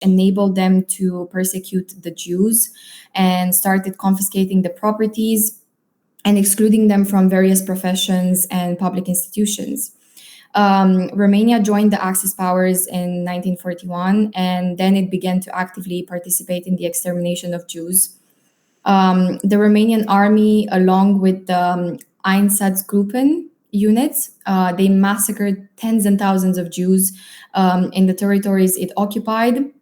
enabled them to persecute the Jews and started confiscating the properties and excluding them from various professions and public institutions. Romania joined the Axis powers in 1941, and then it began to actively participate in the extermination of Jews. The Romanian army, along with the Einsatzgruppen units, they massacred tens and thousands of Jews in the territories it occupied.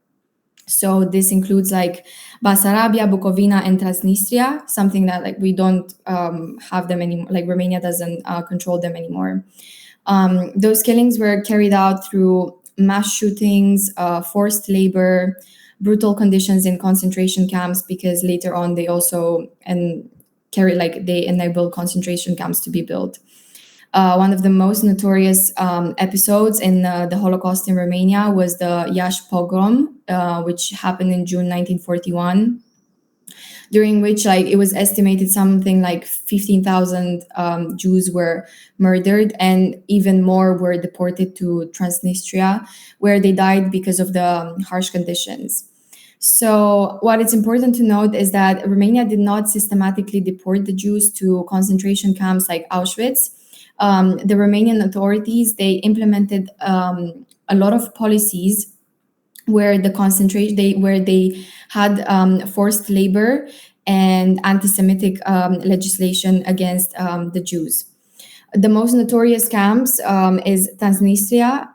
So this includes like Basarabia, Bukovina, and Transnistria, something that like we don't have them anymore. Like Romania doesn't control them anymore. Those killings were carried out through mass shootings, forced labor, brutal conditions in concentration camps, because later on they also they enabled concentration camps to be built. One of the most notorious episodes in the Holocaust in Romania was the Iași pogrom, which happened in June 1941, during which it was estimated something like 15,000 Jews were murdered, and even more were deported to Transnistria, where they died because of the harsh conditions. So what it's important to note is that Romania did not systematically deport the Jews to concentration camps like Auschwitz. The Romanian authorities, they implemented a lot of policies where they had forced labor and anti-Semitic legislation against the Jews. The most notorious camps is Transnistria,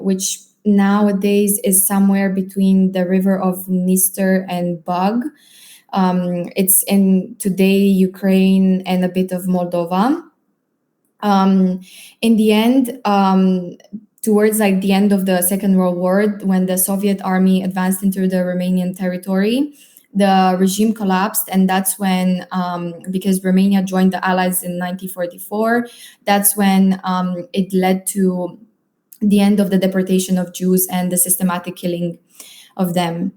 which nowadays is somewhere between the river of Dniester and Bug. It's in today Ukraine and a bit of Moldova. In the end, towards the end of the Second World War, when the Soviet army advanced into the Romanian territory, the regime collapsed, and that's when, because Romania joined the Allies in 1944, that's when it led to the end of the deportation of Jews and the systematic killing of them.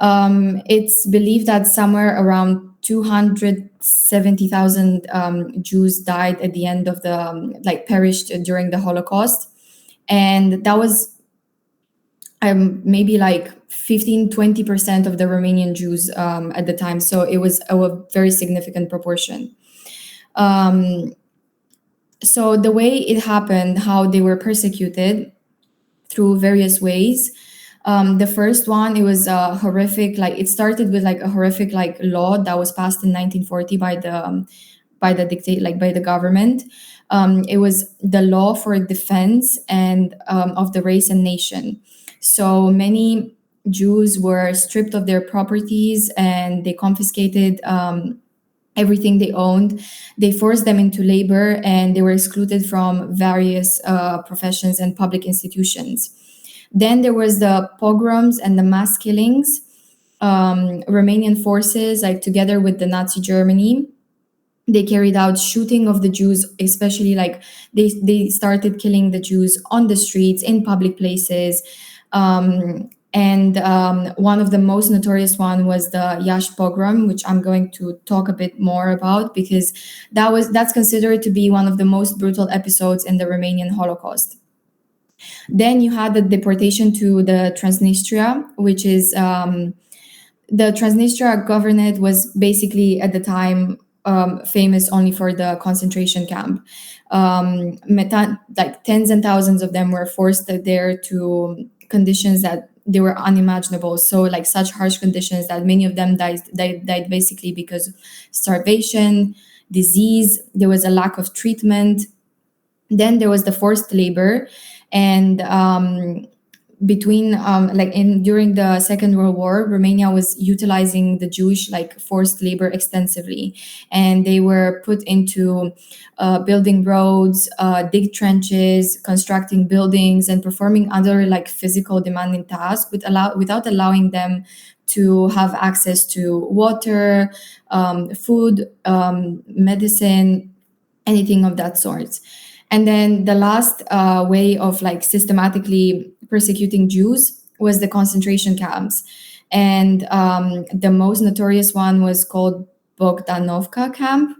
It's believed that somewhere around 270,000 Jews died at the end of the, perished during the Holocaust. And that was maybe 15-20% of the Romanian Jews at the time. So it was a very significant proportion. So the way it happened, how they were persecuted through various ways. The first one, it was horrific. It started with a horrific law that was passed in 1940 by the government. It was the law for defense and of the race and nation. So many Jews were stripped of their properties, and they confiscated everything they owned. They forced them into labor, and they were excluded from various professions and public institutions. Then there was the pogroms and the mass killings. Romanian forces, together with the Nazi Germany, they carried out shooting of the Jews, especially they started killing the Jews on the streets, in public places. And one of the most notorious one was the Iași pogrom, which I'm going to talk a bit more about, because that's considered to be one of the most brutal episodes in the Romanian Holocaust. Then you had the deportation to the Transnistria, which is the Transnistria governorate was basically at the time famous only for the concentration camp. Tens and thousands of them were forced there to conditions that they were unimaginable. So such harsh conditions that many of them died basically because of starvation, disease. There was a lack of treatment. Then there was the forced labor, and during the Second World War, Romania was utilizing the Jewish forced labor extensively, and they were put into building roads, dig trenches, constructing buildings, and performing other physical demanding tasks without allowing them to have access to water, food, medicine, anything of that sort. And then the last way of systematically persecuting Jews was the concentration camps. And the most notorious one was called Bogdanovka camp.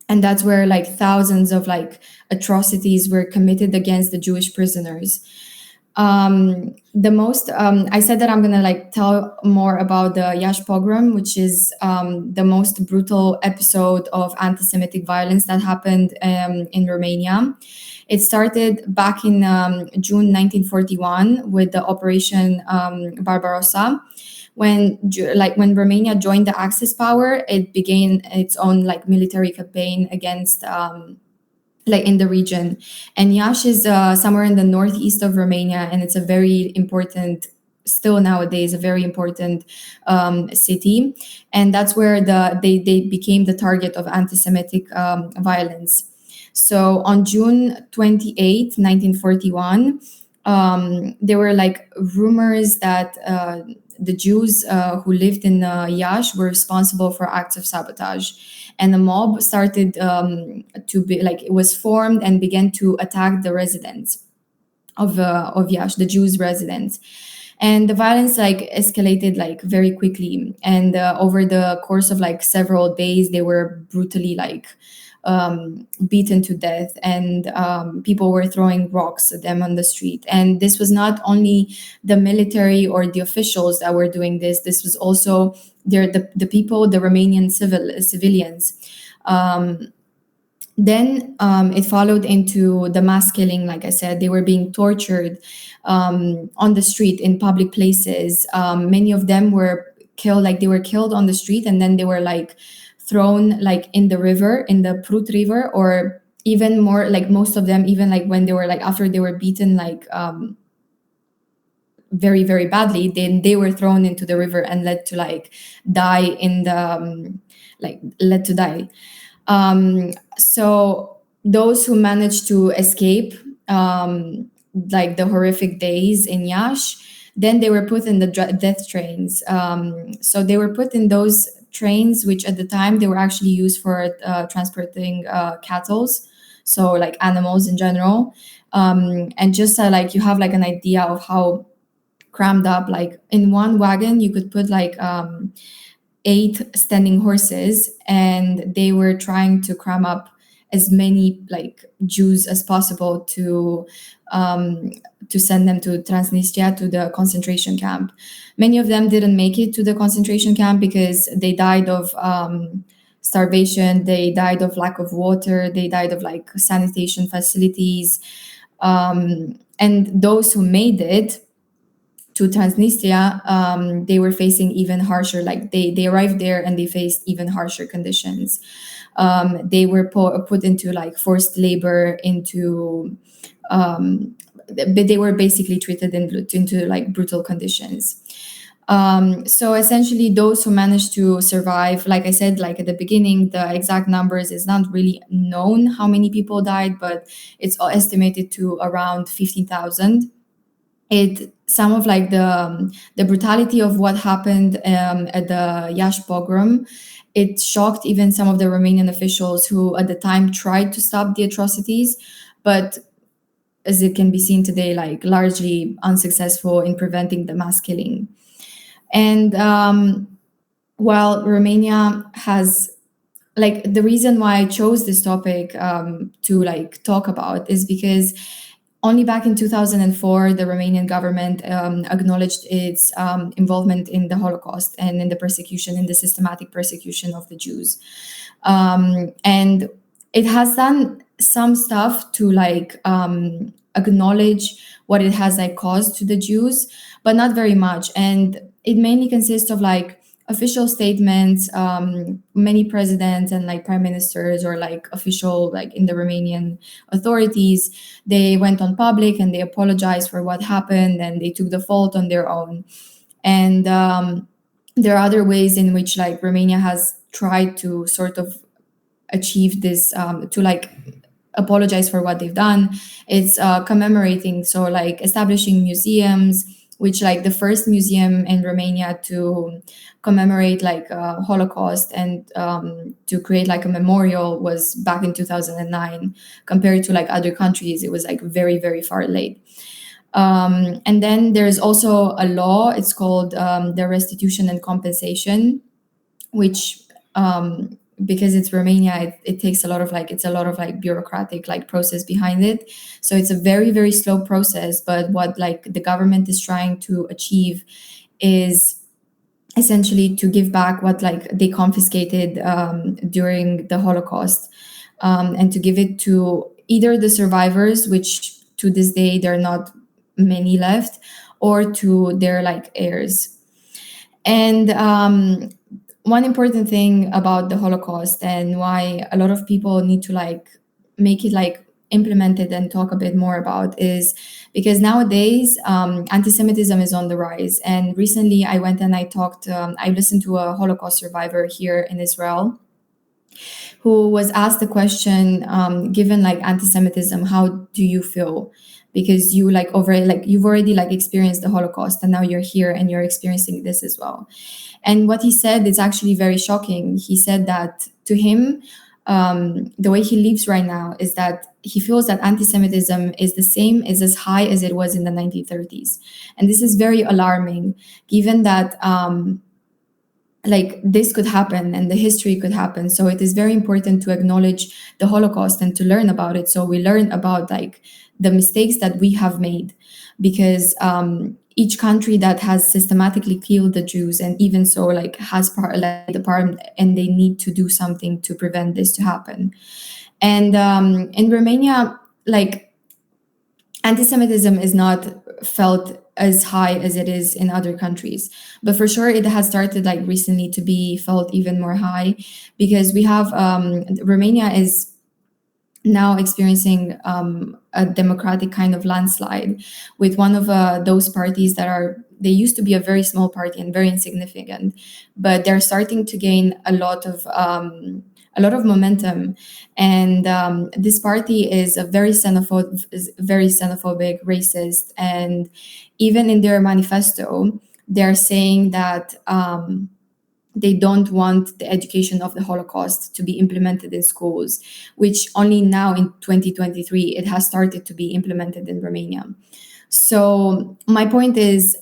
And that's where thousands of atrocities were committed against the Jewish prisoners. The most I said that I'm gonna like tell more about the Yash pogrom, which is the most brutal episode of anti-Semitic violence that happened in Romania. It started back in June 1941 with the Operation Barbarossa. When Romania joined the Axis power, it began its own like military campaign against like in the region. And Iași is somewhere in the northeast of Romania, and it's a very important, still nowadays, a very important city. And that's where they became the target of anti-Semitic violence. So on June 28th, 1941, there were like rumors that the Jews who lived in Iași were responsible for acts of sabotage, and the mob started to be like, it was formed and began to attack the residents of Iași, the Jews residents. And the violence like escalated like very quickly, and over the course of like several days they were brutally like beaten to death, and people were throwing rocks at them on the street. And this was not only the military or the officials that were doing this was also the people, the Romanian civilians. Then it followed into the mass killing. Like I said, they were being tortured on the street in public places. Many of them were killed, like they were killed on the street, and then they were like thrown like in the river, in the Prut River, or even more, like most of them, even like when they were like after they were beaten like very very badly, then they were thrown into the river and led to like die in the like led to die. So those who managed to escape like the horrific days in Yash, then they were put in the death trains. So they were put in those trains, which at the time they were actually used for transporting cattle, so like animals in general. And just like you have like an idea of how crammed up, like in one wagon you could put like 8 standing horses, and they were trying to cram up as many like Jews as possible to send them to Transnistria, to the concentration camp. Many of them didn't make it to the concentration camp because they died of starvation, they died of lack of water, they died of like sanitation facilities. And those who made it to Transnistria, they were facing even harsher, like they arrived there and they faced even harsher conditions. They were put into like forced labor, but they were basically treated into like brutal conditions. So essentially, those who managed to survive, like I said, like at the beginning, the exact numbers is not really known how many people died, but it's estimated to around 15,000. It some of like the brutality of what happened at the Yash pogrom, it shocked even some of the Romanian officials who at the time tried to stop the atrocities, but as it can be seen today, like largely unsuccessful in preventing the mass killing. And while Romania has, like, the reason why I chose this topic to like talk about is because only back in 2004, the Romanian government acknowledged its involvement in the Holocaust and in the persecution, in the systematic persecution of the Jews. And it has done some stuff to like acknowledge what it has like caused to the Jews, but not very much. And it mainly consists of like official statements. Many presidents and like prime ministers or like official, like in the Romanian authorities, they went on public and they apologized for what happened and they took the fault on their own. And there are other ways in which like Romania has tried to sort of achieve this, to like apologize for what they've done. It's commemorating, so like establishing museums, which like the first museum in Romania to commemorate like Holocaust and to create like a memorial was back in 2009. Compared to like other countries, it was like very very far late. And then there's also a law, it's called the restitution and compensation, which because it's Romania, it takes a lot of like, it's a lot of like bureaucratic like process behind it. So it's a very, very slow process. But what like the government is trying to achieve is essentially to give back what like they confiscated during the Holocaust, and to give it to either the survivors, which to this day there are not many left, or to their like heirs. And one important thing about the Holocaust and why a lot of people need to like make it like implemented and talk a bit more about is because nowadays anti-Semitism is on the rise. And recently I went and I listened to a Holocaust survivor here in Israel who was asked the question, given like anti-Semitism, how do you feel? Because you like over like you've already like experienced the Holocaust and now you're here and you're experiencing this as well. And what he said is actually very shocking. He said that to him, the way he lives right now is that he feels that anti-Semitism is the same, is as high as it was in the 1930s. And this is very alarming, given that like this could happen and the history could happen. So it is very important to acknowledge the Holocaust and to learn about it. So we learn about like the mistakes that we have made, because each country that has systematically killed the Jews, and even so like has the part, and they need to do something to prevent this to happen. And in Romania, like anti-Semitism is not felt as high as it is in other countries, but for sure it has started like recently to be felt even more high, because we have Romania is now experiencing a democratic kind of landslide with one of those parties that are, they used to be a very small party and very insignificant, but they're starting to gain a lot of momentum. And this party is a very xenophobic, racist, and even in their manifesto, they're saying that they don't want the education of the Holocaust to be implemented in schools, which only now in 2023 it has started to be implemented in Romania. So my point is,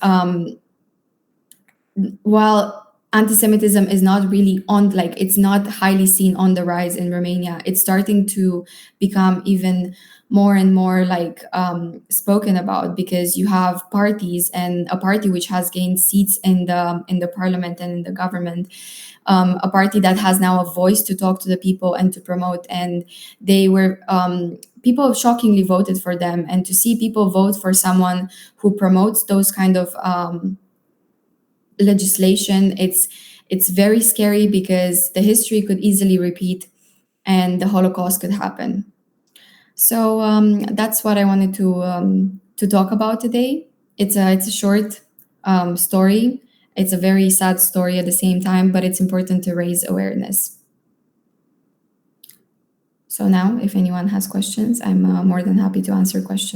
while anti-Semitism is not really on, like it's not highly seen on the rise in Romania, it's starting to become even more and more like spoken about, because you have parties, and a party which has gained seats in the parliament and in the government, a party that has now a voice to talk to the people and to promote. And they were people shockingly voted for them, and to see people vote for someone who promotes those kind of legislation, it's very scary, because the history could easily repeat and the Holocaust could happen. So that's what I wanted to talk about today. It's a short story. It's a very sad story at the same time, but it's important to raise awareness. So now, if anyone has questions, I'm more than happy to answer questions.